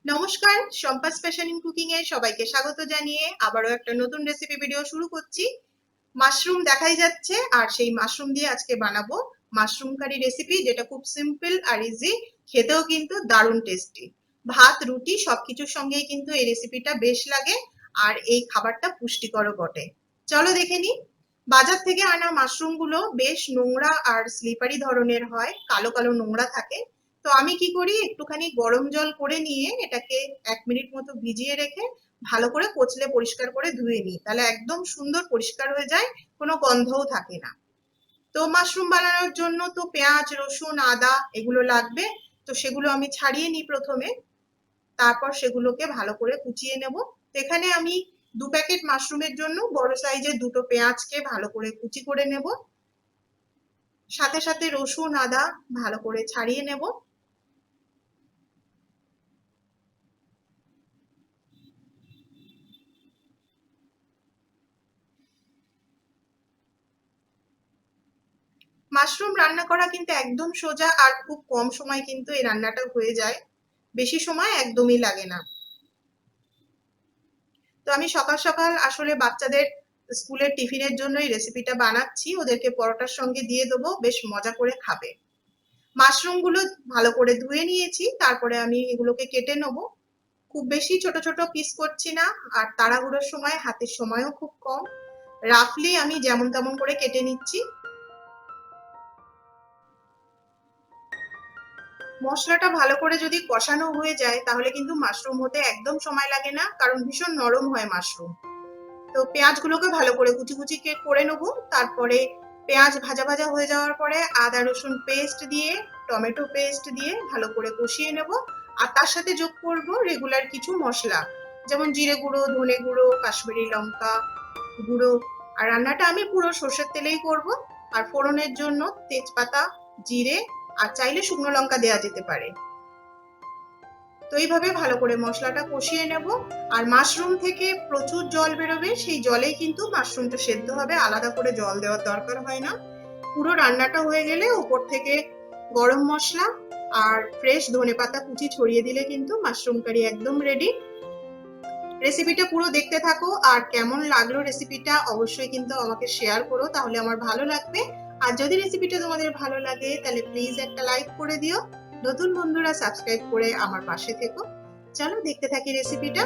নমস্কার, Shampa special in cooking এ সবাইকে স্বাগত জানিয়ে আবারও একটা নতুন রেসিপি ভিডিও শুরু করছি। মাশরুম দেখাই যাচ্ছে, আর সেই মাশরুম দিয়ে আজকে বানাবো মাশরুম কারি রেসিপি, যেটা খুব সিম্পল আর ইজি, খেতেও কিন্তু দারুণ টেস্টি। ভাত রুটি সবকিছুর সঙ্গেই কিন্তু এই রেসিপিটা বেশ লাগে, আর এই খাবারটা পুষ্টিকরও বটে। চলো দেখে নি। বাজার থেকে আনা মাশরুম গুলো বেশ নোংরা আর স্লিপারি ধরনের হয়, কালো কালো নোংরা থাকে। তো আমি কি করি, একটুখানি গরম জল করে নিয়ে এটাকে 1 মিনিট মতো ভিজিয়ে রেখে ভালো করে কচলে পরিষ্কার করে ধুয়ে নিই, তাহলে একদম সুন্দর পরিষ্কার হয়ে যায়, কোনো গন্ধও থাকে না। তো মাশরুম বানানোর জন্য তো পেঁয়াজ রসুন আদা এগুলো লাগবে। তো সেগুলো আমি ছাড়িয়ে নিই প্রথমে, তারপর সেগুলোকে ভালো করে কুচিয়ে নেব। তো এখানে আমি 2 প্যাকেট মাশরুমের জন্য বড় সাইজের 2টো পেঁয়াজকে ভালো করে কুচি করে নেব, সাথে সাথে রসুন আদা ভালো করে ছাড়িয়ে নেব। মাশরুম রান্না করা কিন্তু একদম সোজা, আর খুব কম সময় কিন্তু এই রান্নাটা হয়ে যায়, বেশি সময় একদমই লাগে না। তো আমি সকাল সকাল আসলে বাচ্চাদের স্কুলের টিফিনের জন্য এই রেসিপিটা বানাচ্ছি, ওদেরকে পরোটার সঙ্গে দিয়ে দেবো, বেশ মজা করে খাবে। মাশরুম গুলো ভালো করে ধুয়ে নিয়েছি, তারপরে আমি এগুলোকে কেটে নেবো। খুব বেশি ছোট ছোট পিস করছি না, আর তাড়াহুড়োর সময় হাতের সময়ও খুব কম, রাফলি আমি যেমন তেমন করে কেটে নিচ্ছি। মশলাটা ভালো করে যদি কষানো হয়ে যায় তাহলে কিন্তু মাশরুম হতে একদম সময় লাগে না, কারণ ভীষণ নরম হয় মাশরুম। তো পেঁয়াজগুলোকে ভালো করে কুচি কুচি করে নেবো। তারপরে পেঁয়াজ ভাজা ভাজা হয়ে যাওয়ার পরে আদা রসুন পেস্ট দিয়ে, টমেটো পেস্ট দিয়ে ভালো করে কষিয়ে নেব। আর তার সাথে যোগ করব রেগুলার কিছু মশলা, যেমন জিরে গুঁড়ো, ধনে গুঁড়ো, কাশ্মীরি লঙ্কা গুঁড়ো। আর রান্নাটা আমি পুরো সর্ষের তেলেই করব। আর ফোড়নের জন্য তেজপাতা, জিরে, আর চাইলে শুকনো লঙ্কা দেওয়া যেতে পারে। তো এইভাবে ভালো করে মশলাটা কষিয়ে নেব। আর মাশরুম থেকে প্রচুর জল বেরোবে, সেই জলেই কিন্তু মাশরুমটা সেদ্ধ হবে, আলাদা করে জল দেওয়ার দরকার হয় না। পুরো রান্নাটা হয়ে গেলে উপর থেকে গরম মশলা আর ফ্রেশ ধনেপাতা কুচি ছড়িয়ে দিলে কিন্তু মাশরুম কারি একদম রেডি। রেসিপিটা পুরো দেখতে থাকো, আর কেমন লাগলো রেসিপিটা অবশ্যই কিন্তু আমাকে শেয়ার করো, তাহলে আমার ভালো লাগবে। আর যদি রেসিপিটা তোমাদের ভালো লাগে তাহলে প্লিজ একটা লাইক করে দিও। নতুন বন্ধুরা সাবস্ক্রাইব করে আমার পাশে থেকো। চলো দেখতে থাকি রেসিপিটা।